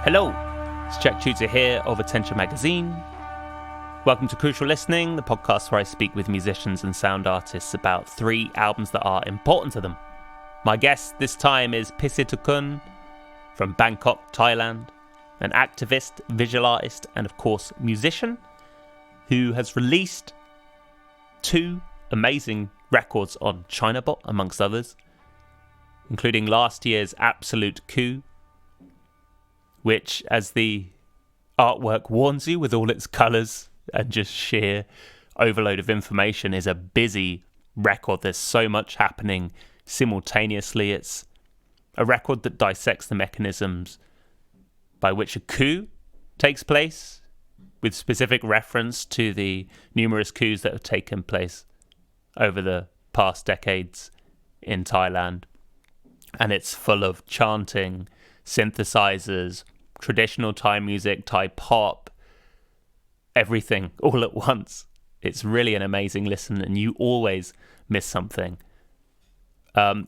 Hello, it's Jack Tudor here of Attention Magazine. Welcome to Crucial Listening, the podcast where I speak with musicians and sound artists about 3 albums that are important to them. My guest this time is Pisitakun from Bangkok, Thailand, an activist, visual artist, and of course musician who has released 2 amazing records on Chinabot, amongst others, including last year's Absolute C.o.u.p, which, as the artwork warns you with all its colours and just sheer overload of information, is a busy record. There's so much happening simultaneously. It's a record that dissects the mechanisms by which a coup takes place, with specific reference to the numerous coups that have taken place over the past decades in Thailand. And it's full of chanting, synthesizers, traditional Thai music, Thai pop, everything all at once. It's really an amazing listen, and you always miss something.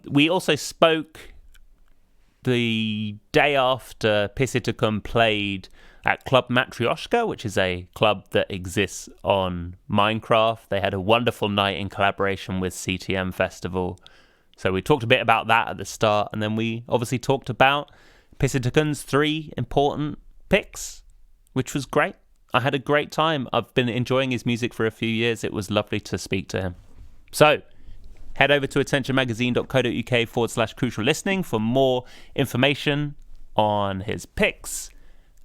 We also spoke the day after Pisitakun played at Club Matryoshka, which is a club that exists on Minecraft. They had a wonderful night in collaboration with CTM Festival. So we talked a bit about that at the start, and then we obviously talked about Pisitakun's 3 important picks, which was great. I had a great time. I've been enjoying his music for a few years. It was lovely to speak to him. So head over to attentionmagazine.co.uk/crucial listening for more information on his picks.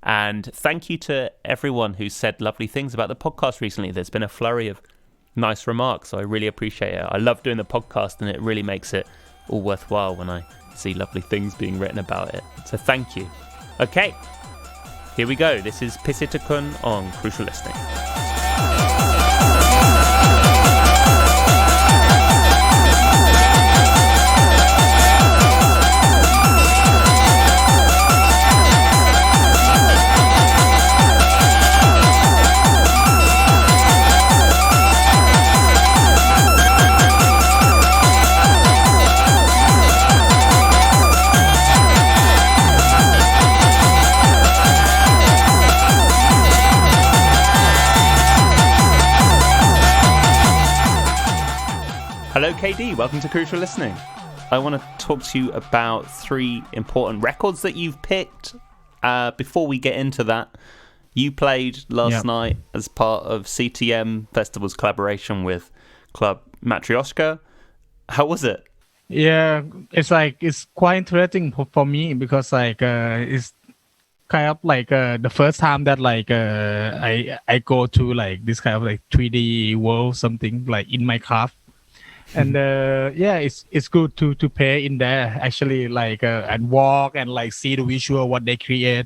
And thank you to everyone who said lovely things about the podcast recently. There's been a flurry of nice remarks, so I really appreciate it. I love doing the podcast, and it really makes it all worthwhile when I see lovely things being written about it. So thank you. Okay, here we go. This is Pisitakun on Crucial Listening. Hello KD, welcome to Crucial Listening. I want to talk to you about 3 important records that you've picked. Before we get into that, you played last night as part of CTM Festival's collaboration with Club Matryoshka. How was it? Yeah, it's quite interesting for me because it's kind of the first time that I go to this kind of 3D world, something like in my craft. And it's good to play in there actually, and walk and see the visual what they create,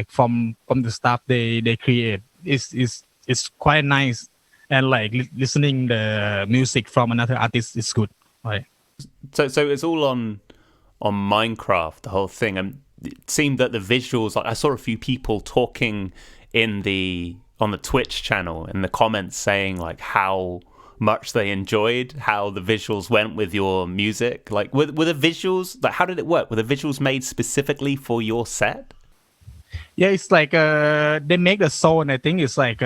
from the stuff they create. It's quite nice, and listening the music from another artist is good. Right. So it's all on Minecraft, the whole thing, and it seemed that the visuals. I saw a few people talking on the Twitch channel in the comments saying how much they enjoyed how the visuals went with your music. Were the visuals, how did it work? Were the visuals made specifically for your set? Yeah, it's they make the zone. I think it's in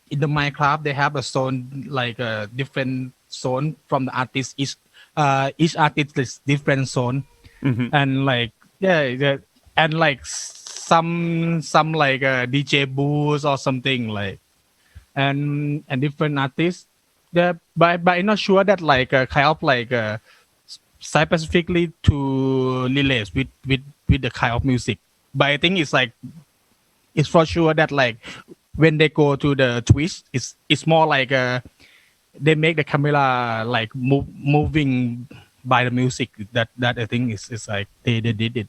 the Minecraft they have a zone, a different zone from the artist. Each artist is different zone. Mm-hmm. And some DJ booths or something and different artists. Yeah, but I'm not sure that specifically to relate with the kind of music. But I think it's for sure that when they go to the Twitch, it's more they make the camera moving by the music. That I think is they did it.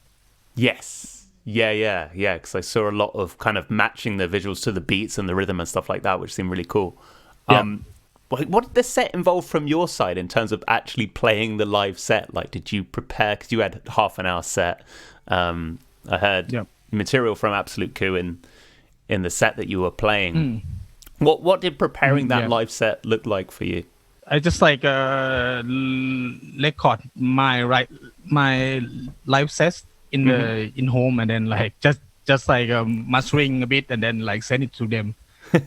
Yes. Yeah. Because I saw a lot of kind of matching the visuals to the beats and the rhythm and stuff like that, which seemed really cool. Yeah. What did the set involve from your side in terms of actually playing the live set? Did you prepare? Because you had half an hour set. I heard material from Absolute C.o.u.p in the set that you were playing. What did preparing that live set look like for you? I just record my live sets in the in home, and then just like mastering a bit and then like send it to them.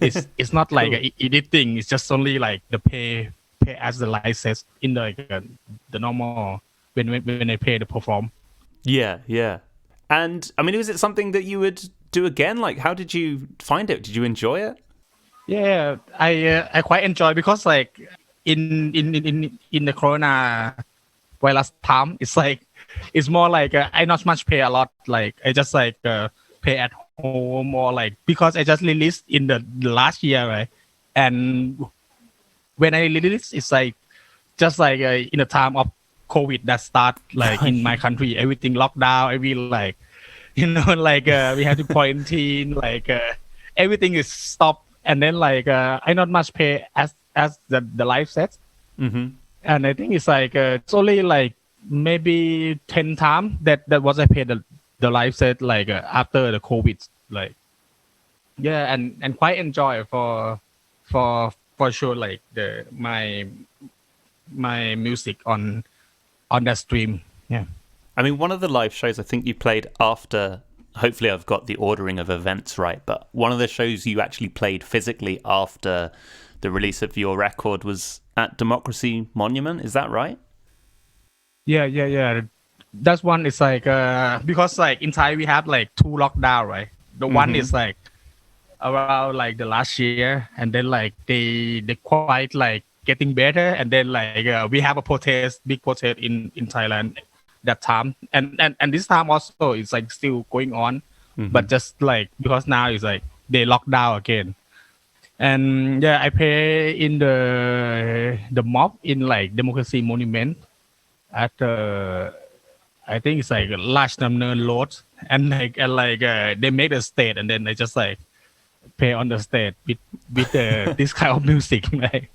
It's not like Cool. editing. It's just only like the pay as the license in the normal when I pay the perform. Yeah. And I mean, was it something that you would do again? Like, how did you find it? Did you enjoy it? Yeah, I quite enjoy because like in the corona virus time, it's more like I not much pay a lot. Like I just like pay at home or like because I just released in the last year, right? And when I release, it's like just like in the time of COVID that start like in my country, everything locked down, every like like we have to quarantine, like everything is stopped, and then like I not much pay as the live sets, Mm-hmm. and I think it's like it's only like maybe 10 times that was I paid the live set like after the COVID, like yeah, and quite enjoy for sure like the my music on that stream. Yeah. I mean, one of the live shows I think you played after, hopefully I've got the ordering of events right, but one of the shows you actually played physically after the release of your record was at Democracy Monument. Is that right? Yeah. That's one is like because like in Thai we have like two lockdown, right? The one is like around like the last year, and then like they quite like getting better, and then like we have a big protest in Thailand that time, and this time also it's like still going on, but just like because now it's like they lock down again. And yeah, I play in the mob in like Democracy Monument at I think it's like Large Number Road, and they made a stage, and then they just like play on the stage with this kind of music, like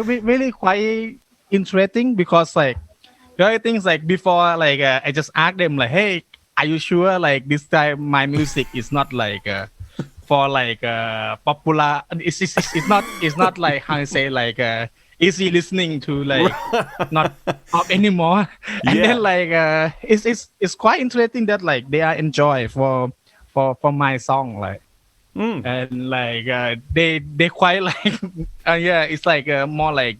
really quite interesting because like the other things like before like I just asked them like, hey, are you sure like this time my music is not like for like popular? It's not like how you say like easy listening to like not pop anymore. And Yeah. then like it's quite interesting that like they are enjoy for my song, like and like they quite like yeah, it's like more like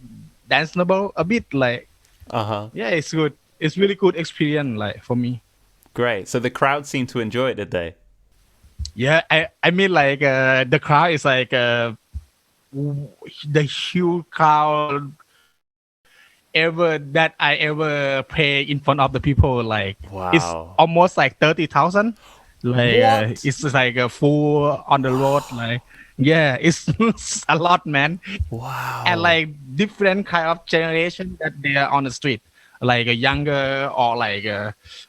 danceable a bit, like Uh-huh. yeah, it's good. It's really good experience like for me. Great. So the crowd seemed to enjoy it, did they? Yeah, I mean like the crowd is like the huge crowd ever that I ever play in front of the people, like it's Wow. almost like 30,000. Like What? it's like a full on the road, like yeah, it's a lot, man. And Wow. like different kind of generation that they are on the street, like a younger or like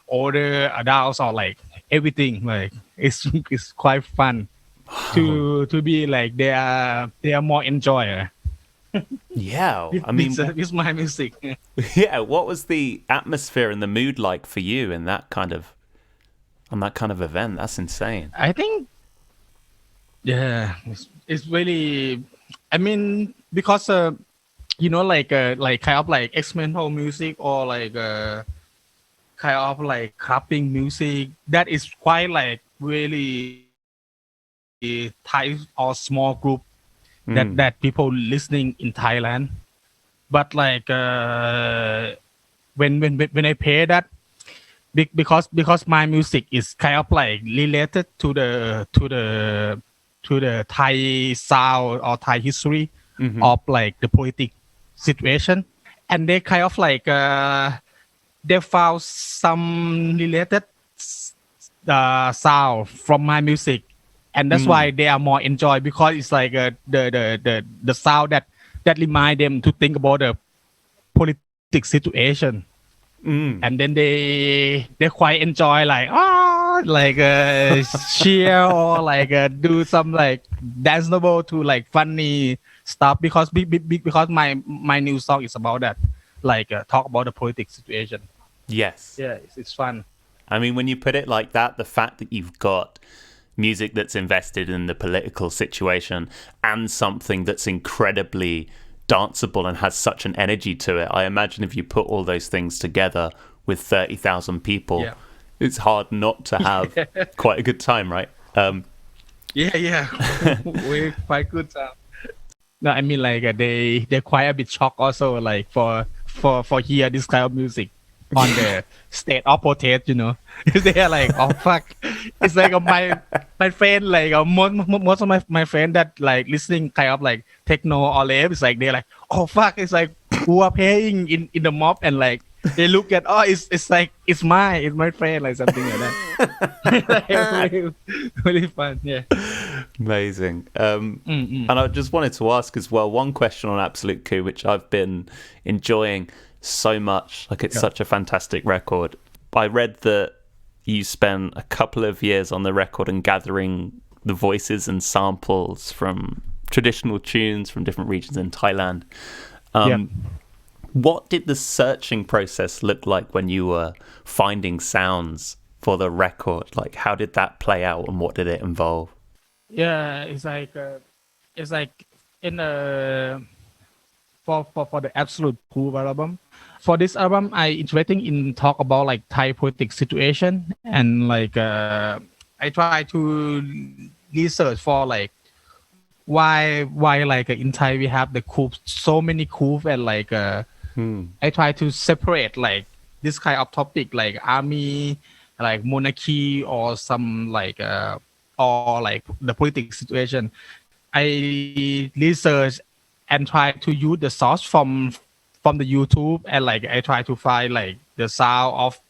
older adults or like everything, like it's quite fun to be like they are more enjoyer Yeah. with, I mean, with my music. yeah, what was the atmosphere and the mood like for you in that kind of on that kind of event? That's insane. I think yeah, it's really, I mean because like kind of like experimental music or like kind of like clapping music that is quite like really Thai or small group that people listening in Thailand. But like when I play that, because my music is kind of like related to the Thai sound or Thai history of like the politic situation, and they kind of like they found some related sound from my music, and that's why they are more enjoy because it's like the sound that remind them to think about the politic situation, and then they quite enjoy like like cheer or like do some like danceable to like funny stuff because because my new song is about that, like talk about the politic situation. Yes. Yeah, it's fun. I mean, when you put it like that, the fact that you've got music that's invested in the political situation and something that's incredibly danceable and has such an energy to it, I imagine if you put all those things together with 30,000 people, Yeah. it's hard not to have quite a good time, right? Yeah. We quite good time. No, I mean like they quite a bit shocked also like for hear this kind of music on the state of protest, they are like, oh fuck, it's like my friend like most of my friend that like listening kind of like techno or rave, it's like they're like, oh fuck, it's like who are playing in the mob, and like they look at, oh, it's like it's my friend, like something like that. Like, really fun, yeah. Amazing. And I just wanted to ask as well one question on Absolute Coup, which I've been enjoying so much. Like, it's such a fantastic record. I read that you spent a couple of years on the record and gathering the voices and samples from traditional tunes from different regions in Thailand. What did the searching process look like when you were finding sounds for the record? Like, how did that play out and what did it involve? Yeah, it's like in for the Absolute Proof album. For this album, I interesting in talk about like Thai politic situation, and like I try to research for like why like in Thai we have the coup, so many coup, and like I try to separate like this kind of topic like army, like monarchy, or some like or like the political situation. I research and try to use the source from the YouTube, and like I try to find like the sound of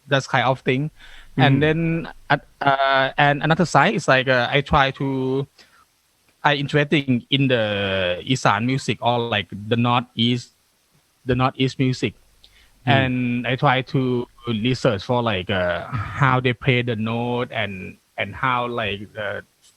that kind of thing. And then and another side is like I interesting in the Isan music, or like the Northeast music, and I try to research for like how they play the note, and how like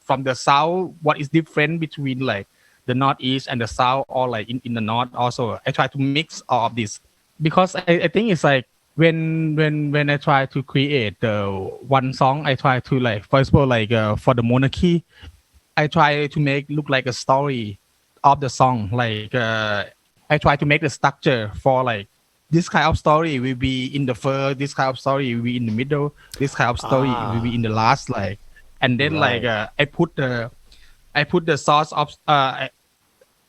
from the south what is different between like the Northeast and the south, or like in the north also. I try to mix all of this, because I think it's like when I try to create one song, I try to like, for example, like for the monarchy, I try to make look like a story of the song. Like I try to make the structure for like this kind of story will be in the first, this kind of story will be in the middle, this kind of story will be in the last, like, and then like I put the source of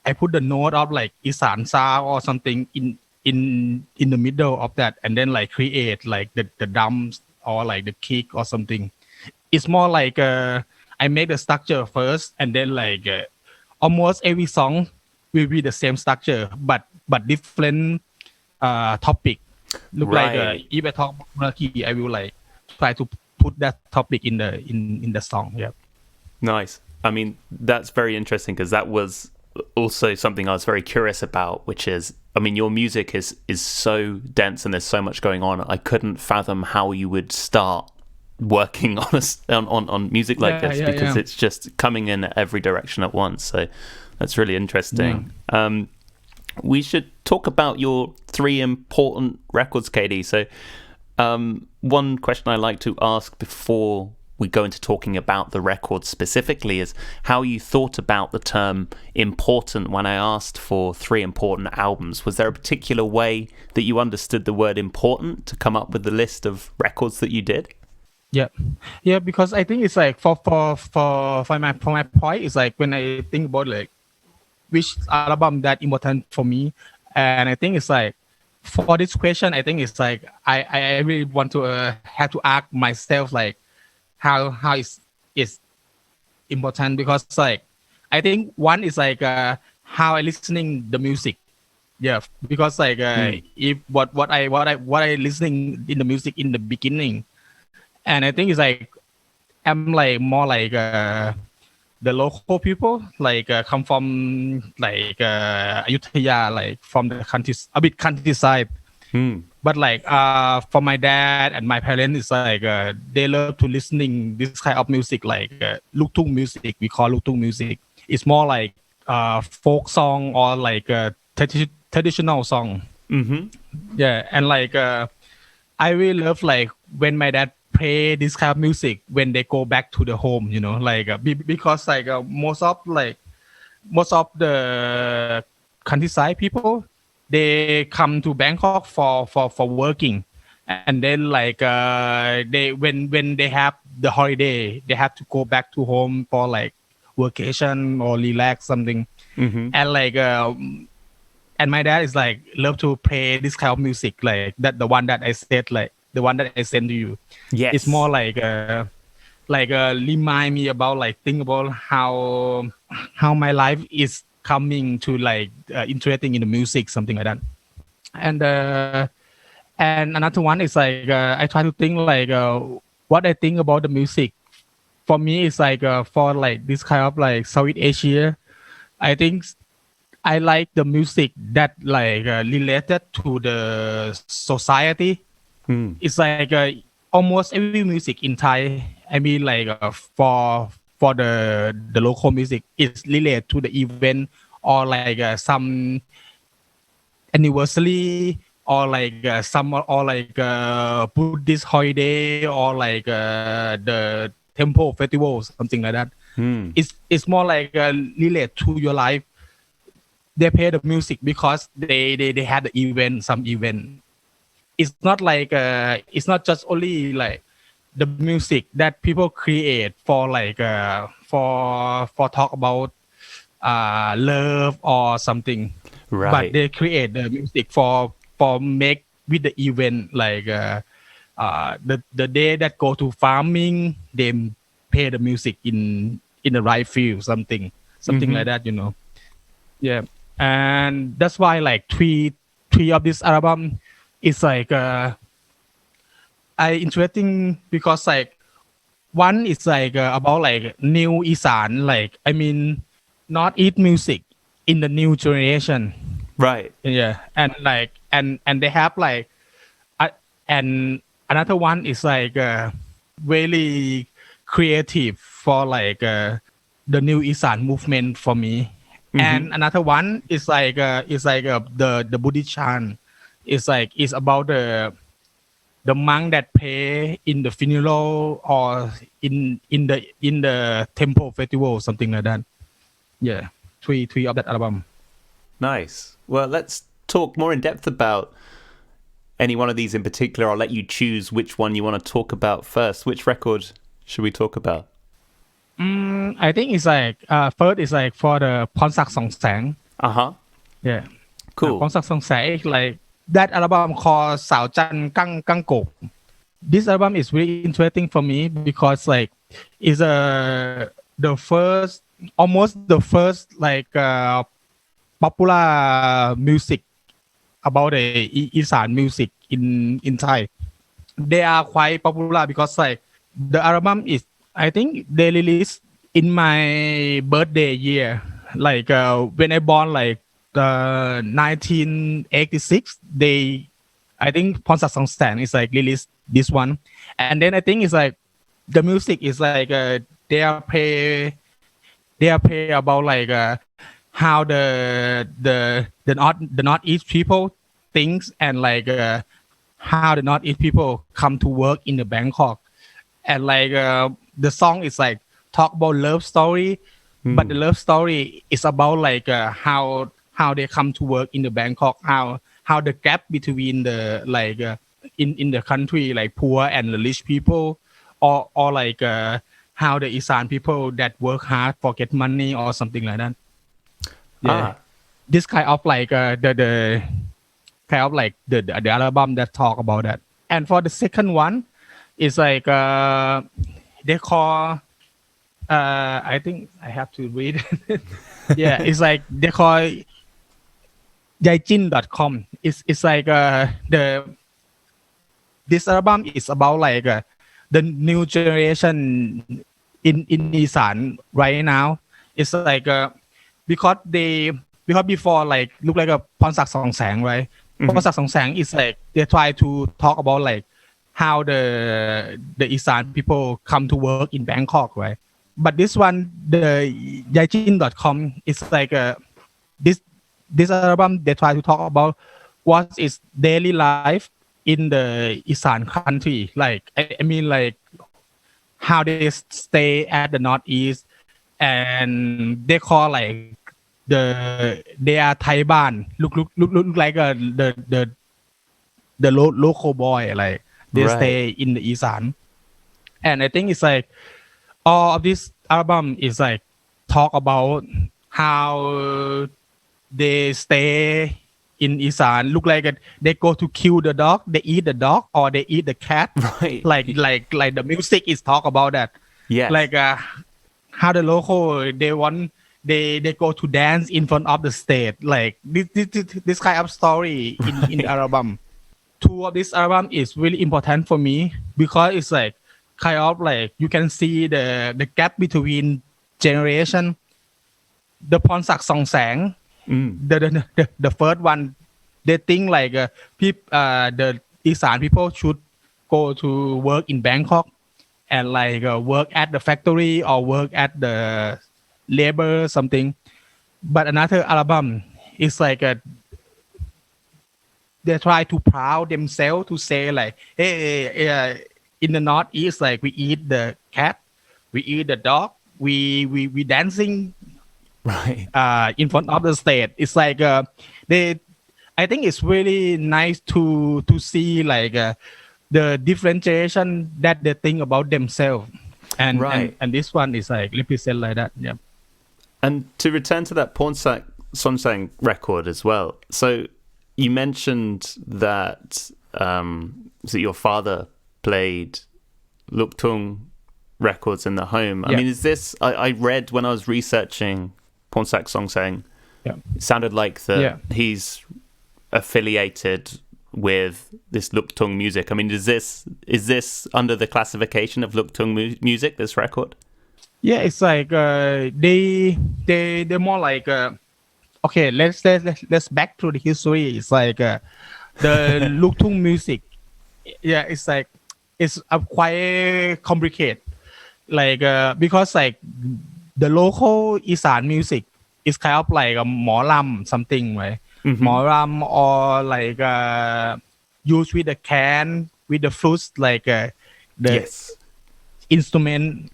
I put the note of like Isan sound or something in the middle of that, and then like create like the drums or like the kick or something. It's more like I make the structure first, and then like almost every song will be the same structure, but different topic. Look like if I talk about monarchy, I will like try to put that topic in the song. Yeah. Nice. I mean, that's very interesting, because that was also something I was very curious about, which is, I mean, your music is so dense and there's so much going on. I couldn't fathom how you would start working on music like this, because it's just coming in every direction at once. So that's really interesting. We should talk about your 3 important records, KD. So one question I like to ask before we go into talking about the record specifically is how you thought about the term important when I asked for 3 important albums. Was there a particular way that you understood the word important to come up with the list of records that you did? Yeah, because I think it's like for my point, it's like when I think about like which album that important for me, and I think it's like for this question, I think it's like I really want to have to ask myself like how is important, because like I think one is like how I listening the music. Yeah, because like if what I listening in the music in the beginning, and I think it's like I'm like more like the local people, like come from like Ayutthaya, like from the country, a bit countryside. But like for my dad and my parents, it's like they love to listening this kind of music, like Luktung music. We call Luktung music. It's more like folk song, or like traditional song. Yeah, and like I really love like when my dad play this kind of music when they go back to the home, like because like most of the countryside people, they come to Bangkok for working, and then like they when they have the holiday they have to go back to home for like vacation or relax something. And like and my dad is like love to play this kind of music like that, the one that I said, like the one that I sent to you. It's more Yes. like remind me about like think about how my life is coming to like interesting in the music, something like that. And another one is like I try to think like what I think about the music. For me it's like for like this kind of like Southeast Asia, I think I like the music that like related to the society. It's like almost every music in Thai, I mean like for the local music is related to the event or like some anniversary or like some or like Buddhist holiday or like the temple festival, something like that. It's more like relate to your life. They play the music because they had the event, some event. It's not like it's not just only like the music that people create for like for talk about love or something, but Right. they create the music for make with the event like the day that go to farming they play the music in the right field, something like that, you know. Yeah, and that's why like three of this album is like I interesting because like one is like about like new Isan, like I mean Northeast music in the new generation. Right. Yeah, and like and they have like uh, and another one is like really creative for like the new Isan movement for me. And another one is like the Buddhist chant. It's like it's about the monk that pray in the funeral or in the temple festival, something like that. Yeah, three of that album. Nice. Well, let's talk more in depth about any one of these in particular. I'll let you choose which one you want to talk about first. Which record should we talk about? I think it's like first is like for the พรศักดิ์ Song Sang. Uh-huh. Yeah, พ Cool. รศักดิ์ Song Sang is like that album called สาวจันทร์กังกบ. This album is really interesting for me because like it's the first, almost the first like popular music about the Isan music in Thai. They are quite popular because like the album is, I think they released in my birthday year, like when I born like 1986. They, I think พรศักดิ์ Song Sang is like released this one, and then I think it's like the music is like they are play about like how the Northeast people thinks and like how the Northeast people come to work in the Bangkok, and like the song is like talk about love story, but the love story is about like how they come to work in the Bangkok, how the gap between the like in the country like poor and the rich people, or like how the Isan people that work hard for get money or something like that. Yeah, Ah. this kind of like the kind of like the album that talk about that. And for the second one, it's like they call I think I have to read. Yeah, it's like they call yaijin.com. It's like the this album is about like the new generation in Isan right now. It's like because they, because before like look like a พรศักดิ์ Song Sang, right? พรศักดิ์ Song Sang is like they try to talk about like how the Isan people come to work in Bangkok, right? But this one, the yaijin.com is like this album they try to talk about what is daily life in the Isan country, like I mean like how they stay at the Northeast, and they call like they are Thai ban, look like the the local boy, like they stay Right. in the Isan. And I think it's like all of this album is like talk about how they stay in Isan. Look like they go to kill the dog, they eat the dog, or they eat the cat. Right. Like the music is talk about that. Yes. Like how the local they go to dance in front of the stage. Like this kind of story in the Right. album. Two of this album is really important for me because it's like kind of like you can see the gap between generation. The Ponsak Song Sang, the first one, they think like the Isan people should go to work in Bangkok and like work at the factory or work at the labor something. But another album is like they try to proud themselves to say like, hey, in the northeast, like we eat the cat, we eat the dog, we dancing Right. in front of the stage. It's like they. I think it's really nice to see like the differentiation that they think about themselves, Right. and this one is like represent like that. Yeah. And to return to that Pornsak Sonsang record as well. So you mentioned that your father played Luktung records in the home. I mean, is this? I read when I was researching Pornsak Sonsang. Yeah. It sounded like that he's affiliated with this Luktung music. I mean, is this under the classification of Luktung music? This record? Yeah, it's like they're more like okay. Let's back to the history. It's like the Luktung music. Yeah, it's like it's quite complicated. Like because like the local Isan music is kind of like a หมอลำ something, right? หมอลำ or like used with the can, with the flutes, like the instrument,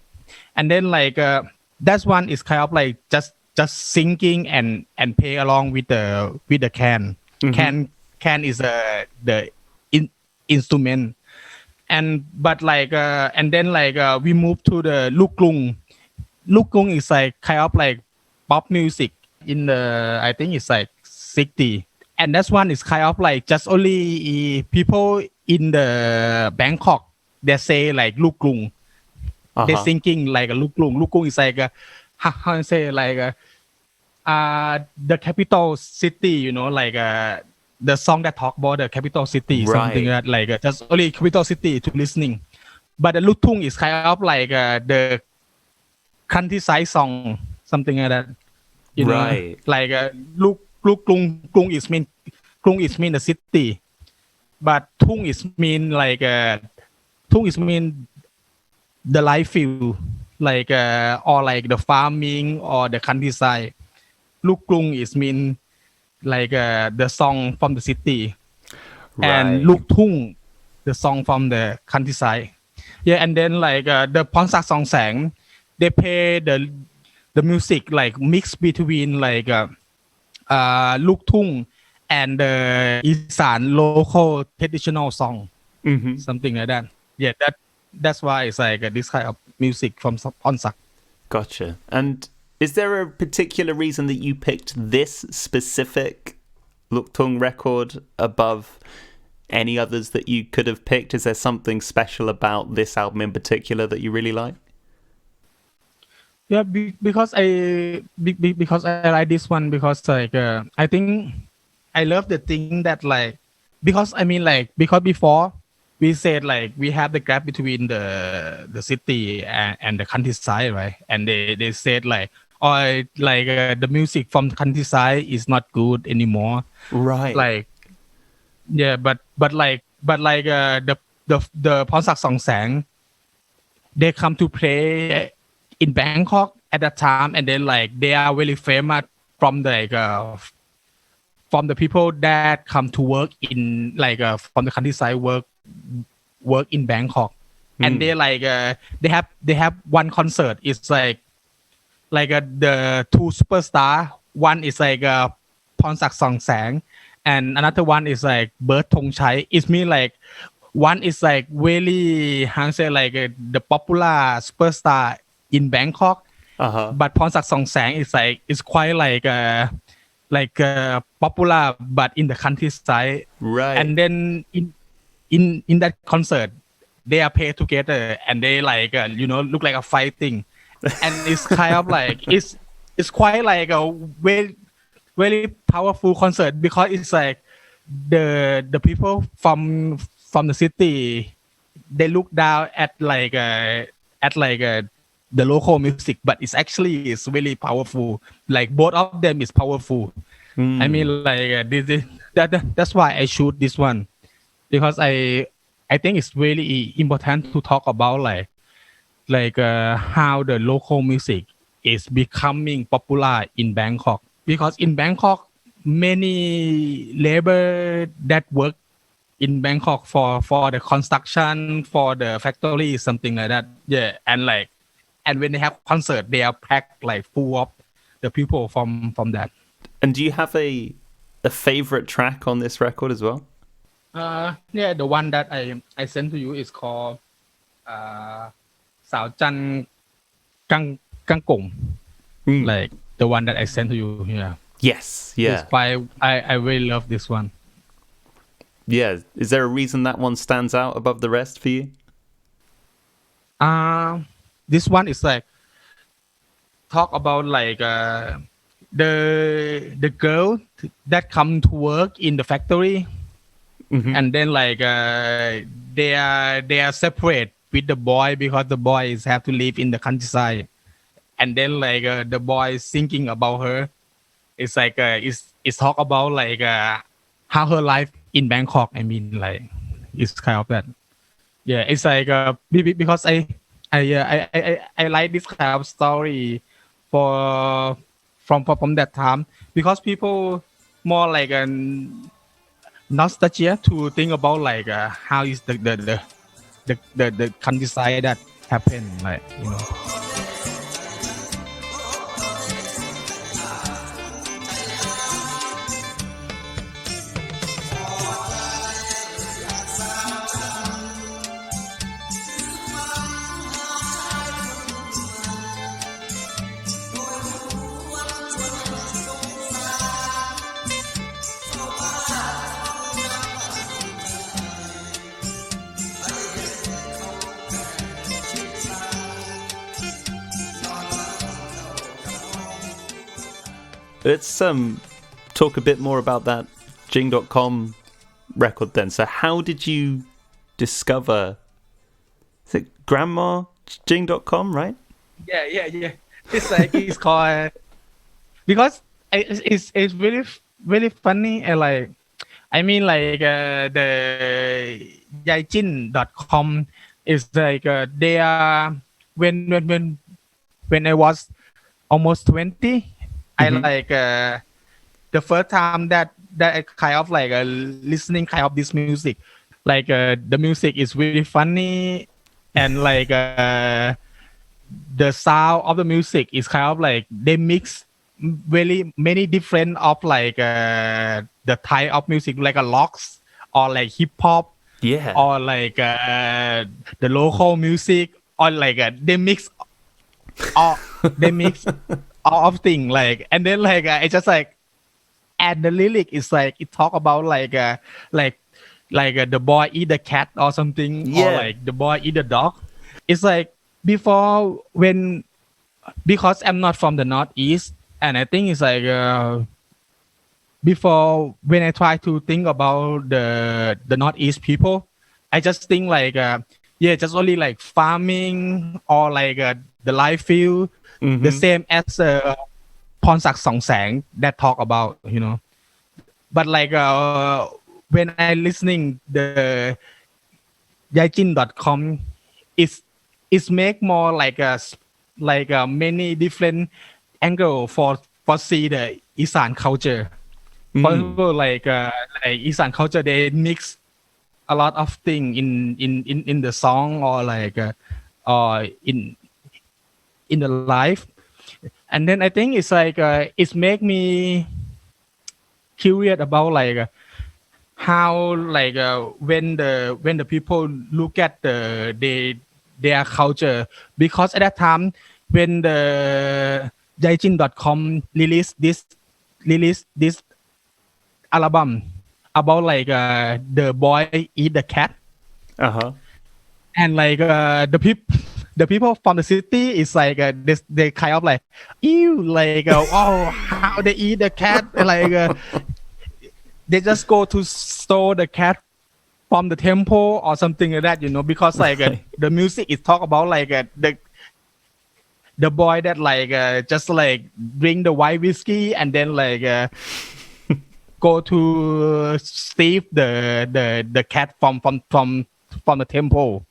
and then like that one is kind of like just singing and play along with the can. Can is the instrument, and but like and then like we move to the Lukgung is like kind of like pop music in the I think it's like 60, and that one is kind of like just only people in the Bangkok they say like Lukgung. They thinking like a Lukgung is like how to say like the capital city, you know, like the song that talk about the capital city, something that like just only capital city to listening. But the Luktung is kind of like the countryside song, something like that. You know, like Klung is mean the city, but Tung is mean like Tung is mean the life view, like or like the farming or the countryside. Klung is mean like the song from the city, and Tung the song from the countryside. Yeah, and then like the Ponsak Song Sang, they play the music like mix between like Tung and the Isan local traditional song, something like that. Yeah, that's why it's like this kind of music from Ponsak. Gotcha. And is there a particular reason that you picked this specific Luktung record above any others that you could have picked? Is there something special about this album in particular that you really like? Yeah, because I like this one because like I think I love the thing that like because I mean like because before we said like we have the gap between the city and the countryside, right? And they said like or like the music from the countryside is not good anymore, right? Like yeah, but like the Ponsak Song Sang, they come to play in Bangkok at that time, and then like they are really famous from the like from the people that come to work in like from the countryside work in Bangkok, and they like they have one concert. It's like the two superstar. One is like Ponsak Song Sang, and another one is like bird thong chai. It means like one is like really how to say like the popular superstar in Bangkok, but Pornsak Songsang is like it's quite like popular but in the countryside. Right. And then in that concert they are paired together and they like look like a fighting, and it's kind of like it's quite like a very powerful concert because it's like the people from the city, they look down at the local music, but it's really powerful. Like both of them is powerful. I mean, like that's why I choose this one, because I think it's really important to talk about how the local music is becoming popular in Bangkok, because in Bangkok many labor that work in Bangkok for the construction, for the factory, something like that. Yeah, and when they have concert, they are packed like full of the people from that. And do you have a favorite track on this record as well? Yeah, the one that I sent to you is called Sao Chan Kang Kangkong. Like the one that I sent to you. Yeah. Yes. Yeah. It's quite, I really love this one. Yeah. Is there a reason that one stands out above the rest for you? This one is like talk about like the girl that come to work in the factory, and then like they are separate with the boy because the boys have to live in the countryside, and then like the boy is thinking about her. It's like it's talk about like how her life in Bangkok. I mean, like it's kind of that. Yeah, it's like because I like this kind of story for from that time, because people more like nostalgia to think about like how is the countryside that happened, like Let's talk a bit more about that Jing.com record then. So how did you discover, is it Grandma Jing.com, right? Yeah. It's like it's called because it's really funny, and like I mean like the Yaijin.com is like they are when I was almost 20, I like the first time that I kind of like listening kind of this music, like the music is really funny, and like the sound of the music is kind of like they mix very many different of like the type of music, like a rocks or like hip hop, or like the local music, or like they mix all all of things, like, and then like it's just like, and the lyric is like it talk about like the boy eat the cat or something, or like the boy eat the dog. It's like before, when, because I'm not from the Northeast, and I think it's like before, when I try to think about the Northeast people, I just think like just only like farming, or like the life feel the same as Pornsak Songsang that talk about, but like when I listening the Yaijin.com, it's make more like many different angle for see the Isan culture. For example, like Isan culture, they mix a lot of things in the song, or like or in the life. And then I think it's like it's make me curious about like how like when the people look at their culture, because at that time when the Jaijin.com released this album about like the boy eat the cat, and like the people from the city is like they kind of like ew, like oh, how they eat the cat, like they just go to store the cat from the temple or something like that, because like Right. the music is talk about like the boy that like just like drink the white whiskey and then like go to steal the cat from the temple,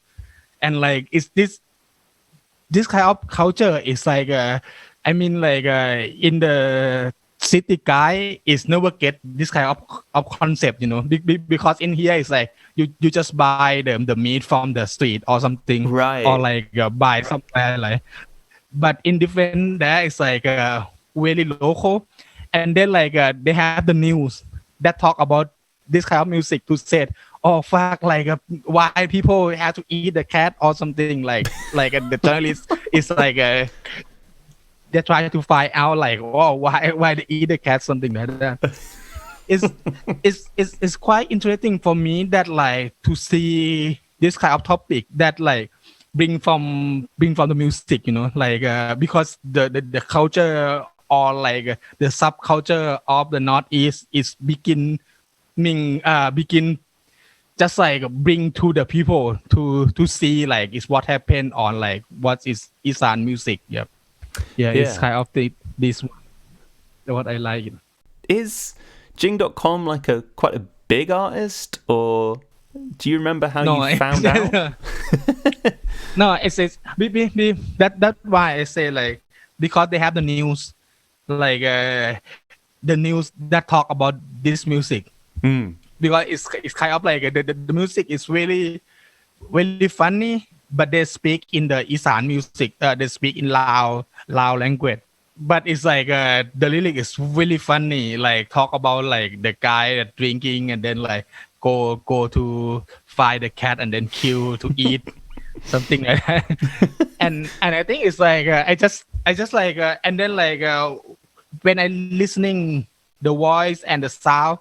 and like it's this kind of culture is like I mean like in the city guy is never get this kind of concept, because in here it's like you just buy the meat from the street or something, or Right. like buy somewhere like, but in different there it's like very local, and then like they have the news that talk about this kind of music to say, oh fuck, like why people have to eat the cat or something, like the journalist is like they try to find out like, oh, why they eat the cat, something like that. It's quite interesting for me that like to see this kind of topic that like bring from the music, like because the culture or like the subculture of the Northeast is begin just like bring to the people to see like is what happened on like what is Isan music. Yep. Yeah, it's Yeah. kind of this what I like. Is Jing.com like quite a big artist, or do you remember how you found out? No, it's that's why I say like, because they have the news, like the news that talk about this music, because it's kind of like the music is really really funny, but they speak in the Isan music, they speak in Lao language, but it's like the lyric is really funny, like talk about like the guy that drinking and then like go to find the cat and then kill to eat something like that. and I think it's like I just like and then like when I listening the voice and the sound,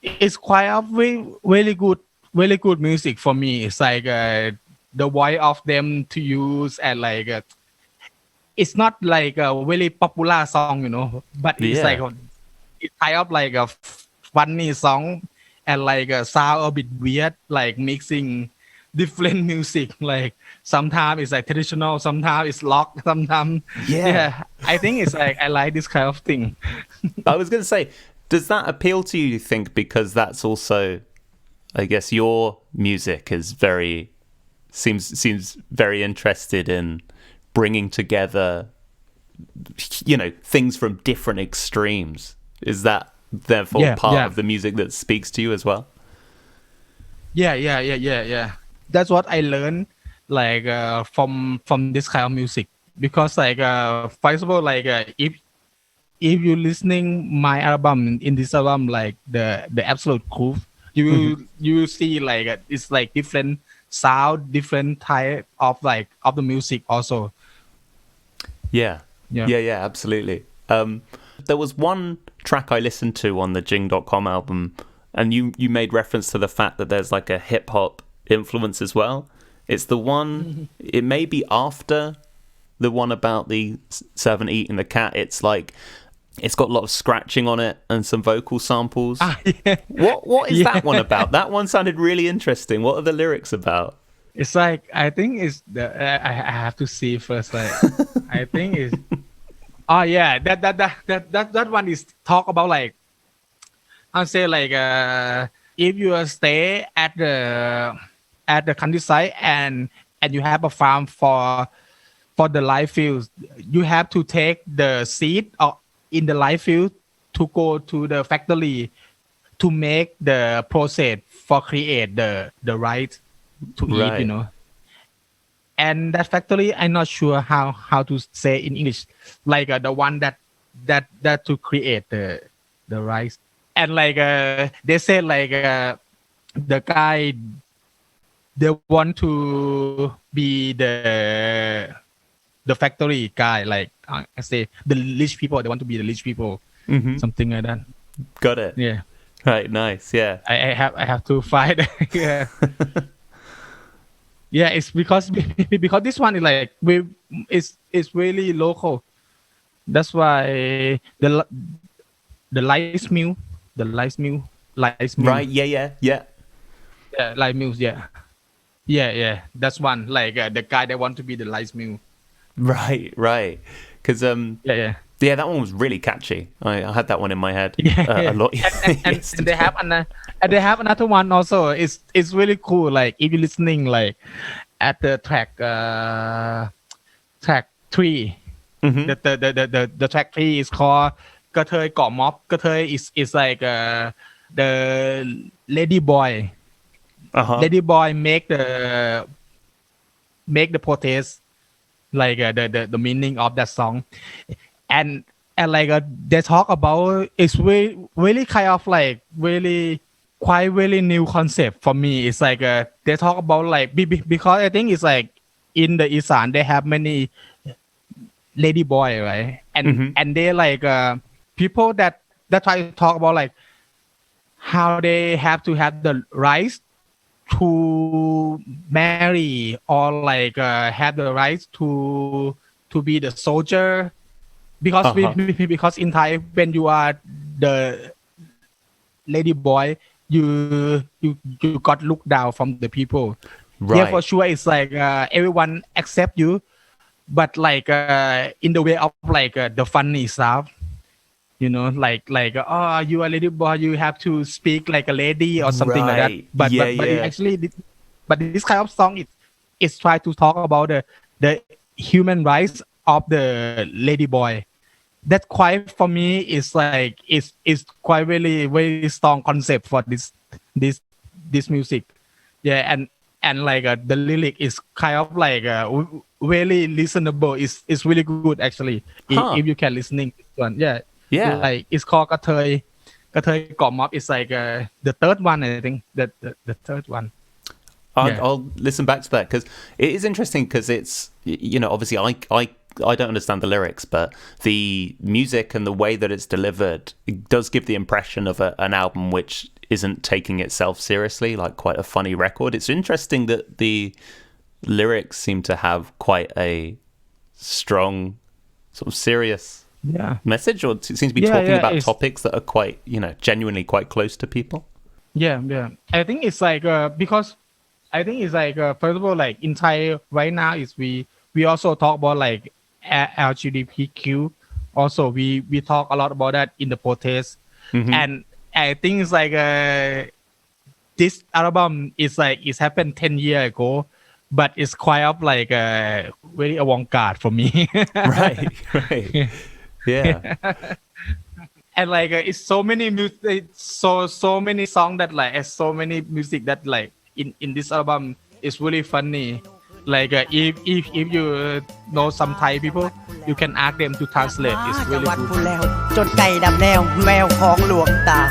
it's quite a really good music for me. It's like the voice of them to use, and like it's not like a really popular song, but it's like Yeah. it's kind of like a funny song, and like sound a bit weird, like mixing different music. Like sometimes it's like traditional, sometimes it's rock, sometimes Yeah. I think it's like I like this kind of thing. I was going to say, does that appeal to you think, because that's also, I guess, your music is seems very interested in bringing together, things from different extremes. Is that therefore part of the music that speaks to you as well? Yeah. That's what I learned, like from this kind of music, because like first of all, like if you listening my album, in this album, like the absolute groove, you will see like it's like different sound, different type of like of the music also. Yeah. Yeah. Yeah, absolutely. There was one track I listened to on the Jing.com album, and you made reference to the fact that there's like a hip hop influence as well. It's the one, it may be after the one about the servant eating the cat. It's like, it's got a lot of scratching on it and some vocal samples. Yeah. What is that one about? That one sounded really interesting. What are the lyrics about? It's like, I think it's I have to see first. Like I think it's oh yeah, that one is talk about like, I'll say like if you stay at the countryside, and you have a farm for the live fields, you have to take the seed in the live field to go to the factory to make the process for create the rice to eat, Right. And that factory, I'm not sure how to say in English, like the one that to create the rice. and like they said like the guy they want to be the factory guy, like I say the rich people, they want to be the rich people, something like that. Got it. Yeah, Right. Nice. Yeah. I have to fight. Yeah. Yeah, it's because because this one is like it's really local. That's why the rice mill, Right. Yeah. Yeah. Yeah. yeah, rice mills, yeah. That's one, like the guy that want to be the rice mill. Right. Right. Because Yeah. yeah, that one was really catchy. I had that one in my head Yeah, a lot. and they have another one also. It's really cool. Like if you're listening, like at the track 3, the track 3 is called กระเทยเกาะม็อบ กระเทยis like the lady boy. Lady boy make the protest, like the meaning of that song, and like they talk about it's really kind of like really new concept for me. It's like they talk about like because I think it's like in the Isan they have many lady boy, right? And they like people that try to talk about like how they have to have the rights to marry, or like have the rights to be the soldier, because because in Thai when you are the lady boy you got looked down from the people. Right. Yeah, for sure it's like everyone accept you, but like in the way of like the funny stuff, you know, like oh, you are a lady boy, you have to speak like a lady or something like that. But it actually but this kind of song is try to talk about the human rights of the lady boy. That quite for me is like is quite really very strong concept for this music. Yeah, and like the lyric is kind of like really listenable. It's really good actually. If you can listening this one. Yeah, like it's called กระเทยเกาะม็อบ. It's like the third one, I think, the third one. I'll listen back to that, because it is interesting, because it's, you know, obviously I don't understand the lyrics, but the music and the way that it's delivered, it does give the impression of an album which isn't taking itself seriously, like quite a funny record. It's interesting that the lyrics seem to have quite a strong sort of serious message, or it seems to be talking about topics that are quite, you know, genuinely quite close to people. Yeah. I think it's like because I think it's like first of all, like in Thai right now is we also talk about like LGBTQ. Also we talk a lot about that in the protest. And I think it's like this album is like it's happened 10 years ago, but it's quite up like very avant-garde for me. right Yeah. And like it's so many music, so many songs that like so many music that like in this album is really funny. Like if you know some Thai people, you can ask them to translate. It's really good. จนไก่ดำแนวแมวของหลวงตา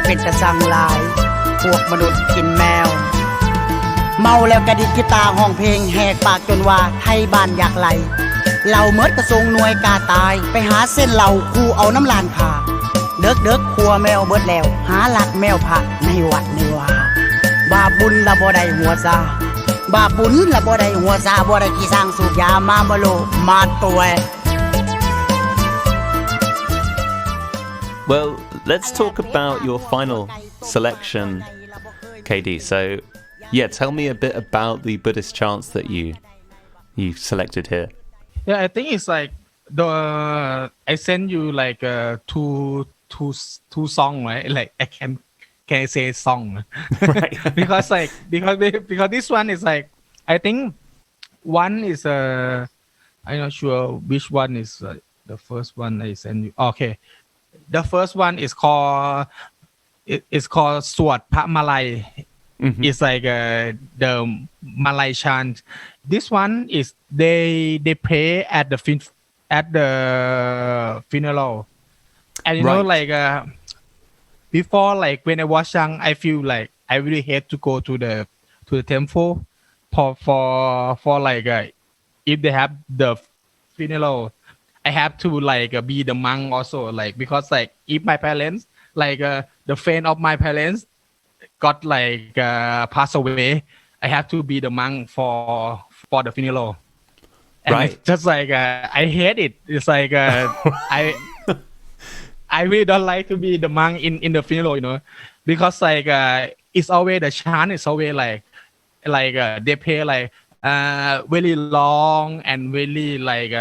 เป็นตะสังลายพวกมนุษย์กินแมวเมาแล้วกระดิกกีตาร์ห้องเพลงแหกปากจนว่าไทยบ้านอยากไหลเหล่าเมิดกระทรงหน่วยกาตายไปหาเส้นเหล่าคู่เอาน้ำลานผ่าเด็กครัวแมวเบิดแล้วหาหลักแมวผักในวัดในวาบาบุญละบ่ได้หัวซาบาบุญละบ่ได้หัวซาบ่ได้กี่สร้างสูบยามาบ่โลมาตัว Well, let's talk about your final selection, KD. So, yeah, tell me a bit about the Buddhist chants that you selected here. Yeah, I think it's like I send you like two song, right? Like I can I say song? Right. because this one is like, I think one is I'm not sure which one is the first one I send you. Okay, the first one is calledสวดพระมาลัย. It's like the Malay chant. This one is they pray at the funeral, and you know, like before, like when I was young, I feel like I really hate to go to the temple for like if they have the funeral, I have to like be the monk also, like because like if my parents, like the friend of my parents got like passed away, I have to be the monk for the funeral, and it's Right. just like I hate it. It's like I I really don't like to be the monk in the funeral, because like it's always the chant is always like they play like very long and very like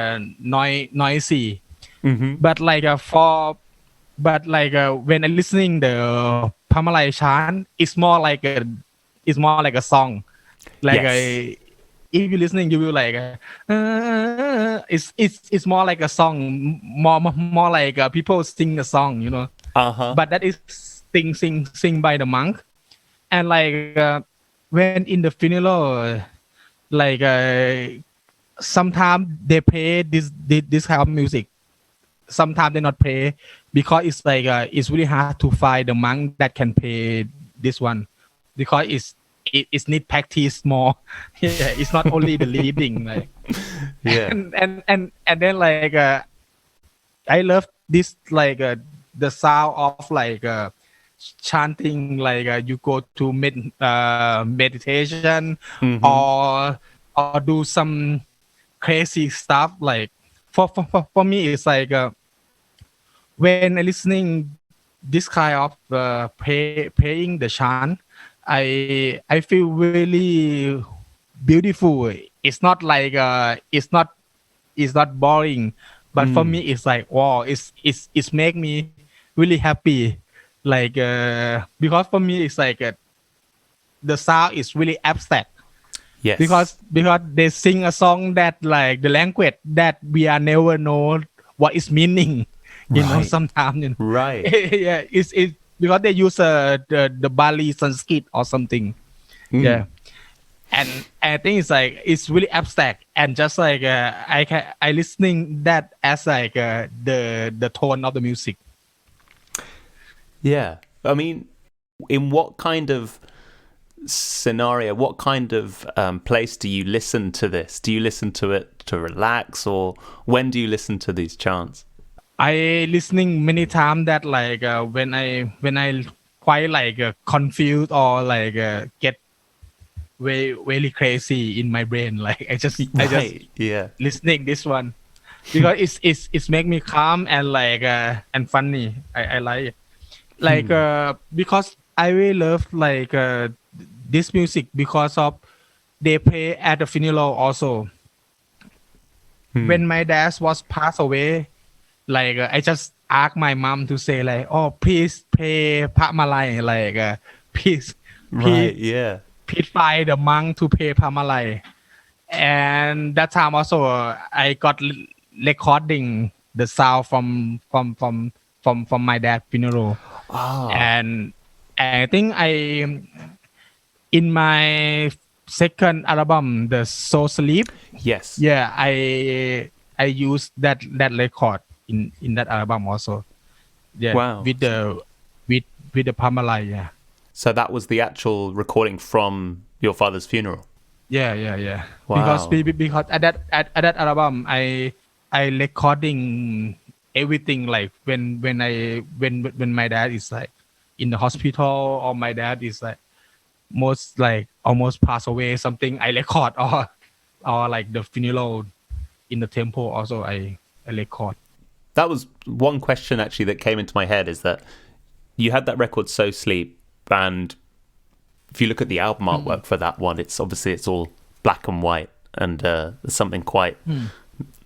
noisy. Mm-hmm. But like when I listening the Pamalay chant, it's more like a song. Like Yes. if you're listening, you will like it's more like a song, more like people sing a song, Uh-huh. But that is sing by the monk, and like when in the funeral, like sometimes they play this kind of music. Sometimes they not play because it's like it's really hard to find the monk that can play this one, because it's need practice more. Yeah, it's not only the leading, like Yeah. and then like I love this like the sound of like chanting, like you go to meditation, Mm-hmm. or do some crazy stuff, like for me it's like when I listening this kind of playing the chant, I feel really beautiful. It's not like it's not boring, but for me Mm. it's like wow, it's make me really happy, like because for me it's like the sound is really abstract, because Yes. they sing a song that like the language that we are never know what is meaning, Right. sometimes, Right. yeah, it's because they use the Bali Sanskrit or something, Mm. yeah. And I think it's like it's really abstract, and just like I listening that as like the tone of the music. Yeah. I mean, in what kind of scenario, what kind of place do you listen to this? Do you listen to it to relax, or when do you listen to these chants? I listening many times that like when I quite like confused, or like get very crazy in my brain, like I just Right. Yeah. listening this one, because it's make me calm and like and funny. I like it. Like because I really love like this music because of they play at the funeral also. Hmm. When my dad was passed away, like I just asked my mom to say like, oh please pay Prat Malay, like please please Right. Yeah. please find the monk to pay Prat Malay. And that time also I got recording the sound from my dad's funeral. Ah. And I think in my second album, the Soul Sleep, Yes. yeah, I used that record in that album also, yeah, Wow. with the Pamela, yeah. So that was the actual recording from your father's funeral. Yeah. Because Wow. because at that album, I recording everything, like when my dad is like in the hospital, or my dad is like most like almost pass away, something I record, or like the funeral in the temple also I record. That was one question actually that came into my head, is that you had that record So Sleep, and if you look at the album artwork for that one, it's obviously it's all black and white, and there's something quite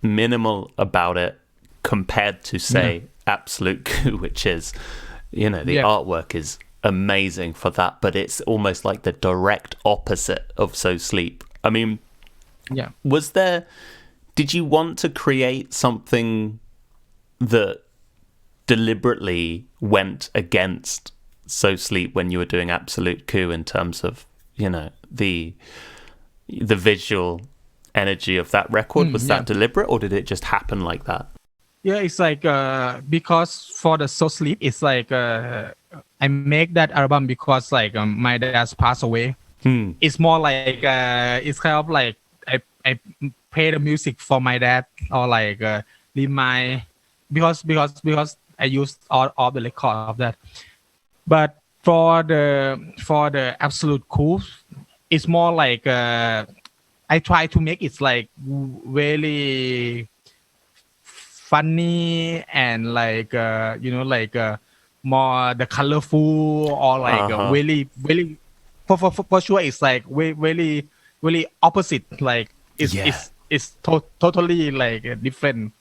minimal about it compared to say Absolute Coup, which is, the Yeah. artwork is amazing for that, but it's almost like the direct opposite of So Sleep. I mean, Yeah. did you want to create something that deliberately went against So Sleep when you were doing Absolute Coup, in terms of the visual energy of that record? Was that deliberate, or did it just happen like that? Yeah, it's like because for the Soul Sleep, it's like I make that album because like my dad's passed away. It's more like it's kind of like I play the music for my dad or like remind because I used all of the record of that. But for the absolute cool, it's more like I try to make it like really funny and like more the colorful or like really for sure it's like really opposite like totally like different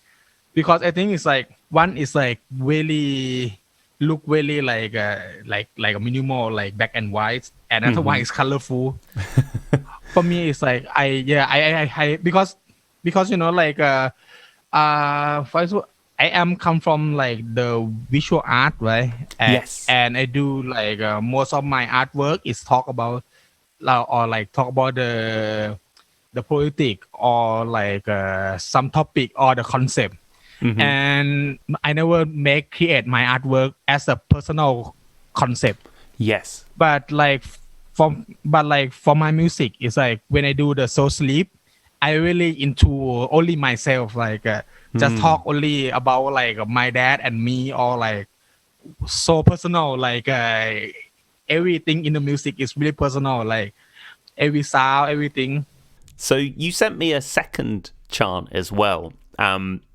because I think it's like one is like really look really like a minimal like black and white and another one is colorful. For me it's like I because like first of all, I am come from like the visual art, right? And I do like most of my artwork is talk about or like talk about the politic or like some topic or the concept. And I never create my artwork as a personal concept. But like for my music, it's like when I do the soul sleep, I really into only myself, like just talk only about like my dad and me, or like so personal. Like everything in the music is really personal, like every sound, everything. So you sent me a second chant as well.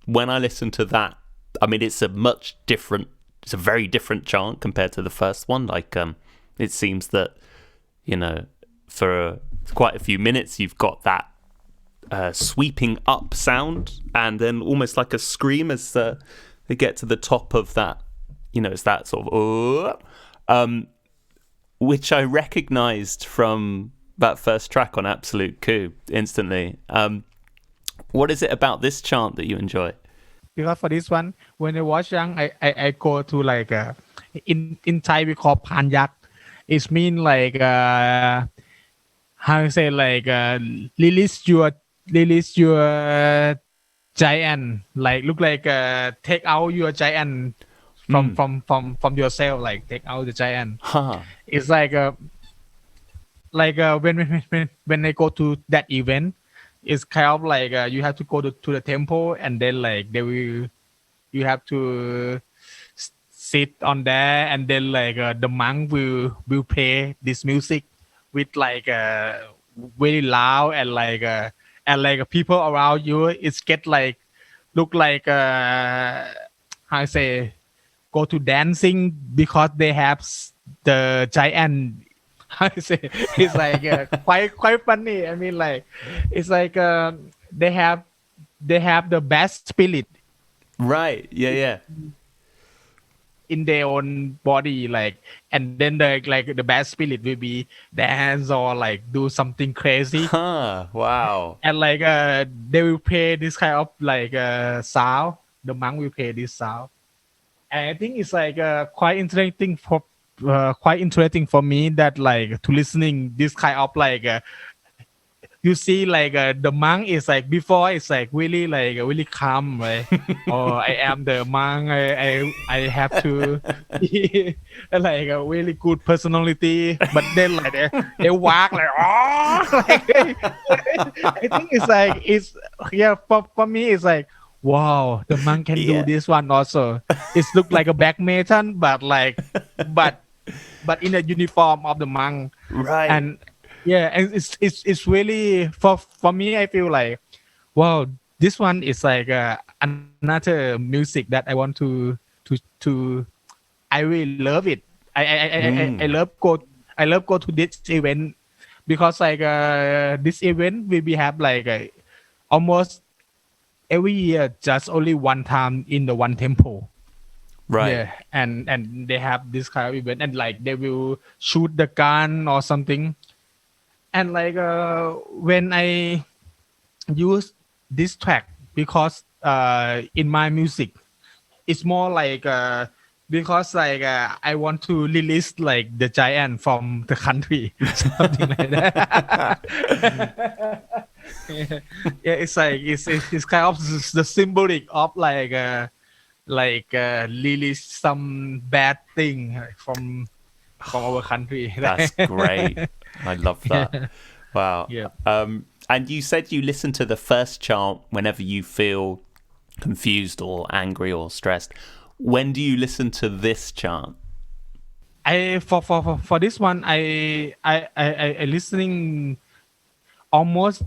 When I listened to that, I mean, it's a very different chant compared to the first one. Like it seems that, for quite a few minutes, you've got that sweeping up sound and then almost like a scream as they get to the top of that, it's that sort of which I recognized from that first track on Absolute Coup instantly. What is it about this chant that you enjoy? Because for this one, when I was young, I go to like in Thai we call Panyak. It means like how to say like release your giant, like look like take out your giant from yourself, like take out the giant. It's like when I go to that event, it's kind of like you have to go to the temple and then like you have to sit on there and then like the monk will play this music with like very loud and like people around you it's get like look like how I say go to dancing because they have the giant. How I say it's like quite funny. I mean like it's like they have the best spirit, right? Yeah in their own body, like, and then the bad spirit will be dance or like do something crazy. Wow. And like they will play this kind of like sound. The monk will play this sound, and I think it's like quite interesting for me that like to listening this kind of like you see like the monk is like before it's like really calm, right? Or I am the monk, I have to be like a really good personality, but then like they walk like like I think it's like for me it's like wow, the monk can do this one also. It's look like a black metal but in a uniform of the monk, right? And and it's really for me I feel like wow, this one is like another music that I want to I really love it. I love go to this event because like this event we have like almost every year, just only one time in the one temple. Right. Yeah, and they have this kind of event and like they will shoot the gun or something. And like when I use this track because in my music it's more like because like I want to release like the giant from the country, something like that. It's like it's kind of the symbolic of like like release some bad thing from our country. That's great. I love that. Yeah. Wow. Yeah. And you said you listen to the first chant whenever you feel confused or angry or stressed. When do you listen to this chant? I for this one I listening almost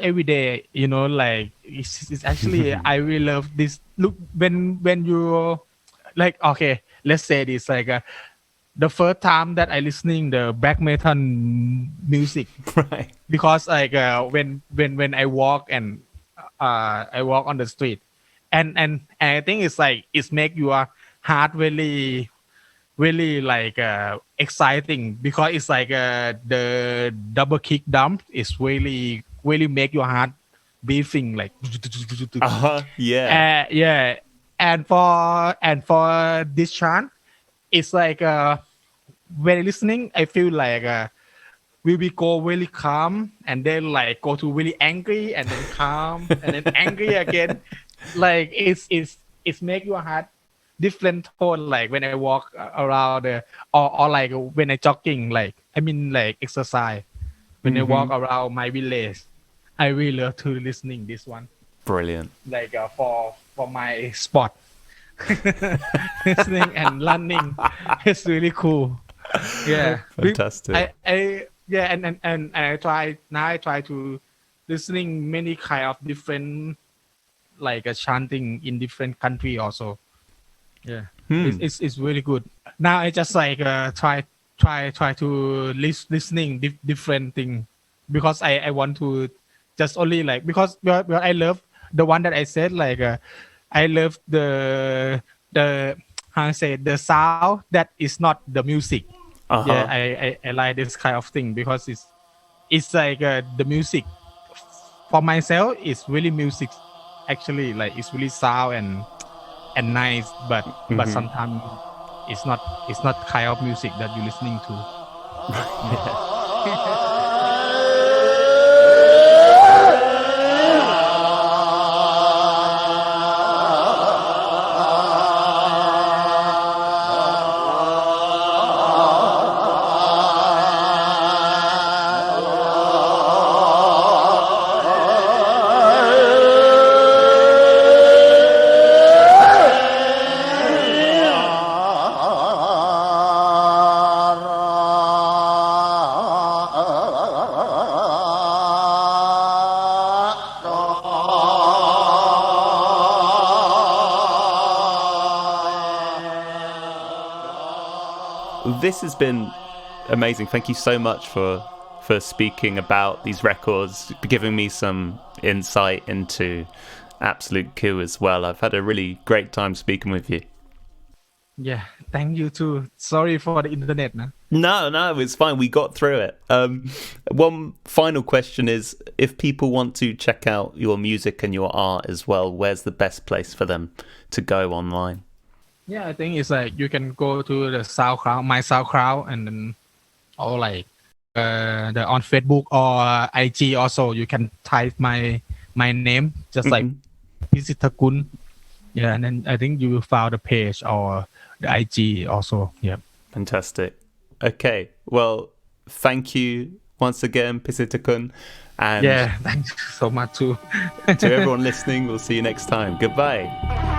every day, like it's actually I really love this. Look, when you like, okay, let's say this, like the first time that I listening the black metal music, Right. because like when I walk and I walk on the street, and I think it's like it's make your heart really like exciting, because it's like the double kick dump is really make your heart beating like Yeah. yeah. And for this chant, it's like when listening I feel like we will go really calm and then like go to really angry and then calm and then angry again. Like it's make your heart different tone, like when I walk around or like when I jogging, like I mean like exercise, when I walk around my village. I really love to listening this one, Brilliant. like for my sport. Listening and running, it's really cool. Yeah. Fantastic. I yeah, and I try to listening many kind of different, like chanting in different country also. Yeah. It's really good. Now I just like try to listening different thing, because I want to just only like, because well, I love the one that I said, like I love the how to say, the sound that is not the music. Yeah, I like this kind of thing, because it's like the music for myself is really music, actually, like it's really sound and nice, but sometimes it's not kind of music that you're listening to. This has been amazing. Thank you so much for speaking about these records, giving me some insight into Absolute Coup as well. I've had a really great time speaking with you. Yeah, thank you too. Sorry for the internet, man. No, it's fine. We got through it. One final question is, if people want to check out your music and your art as well, where's the best place for them to go online? Yeah, I think it's like you can go to the SoundCloud, my SoundCloud, and then or like the on Facebook or IG also. You can type my name, just like Pisitakun. Yeah, and then I think you will find the page or the IG also. Yeah. Fantastic. Okay, well, thank you once again, Pisitakun. And yeah, thank you so much too. to everyone listening, we'll see you next time. Goodbye.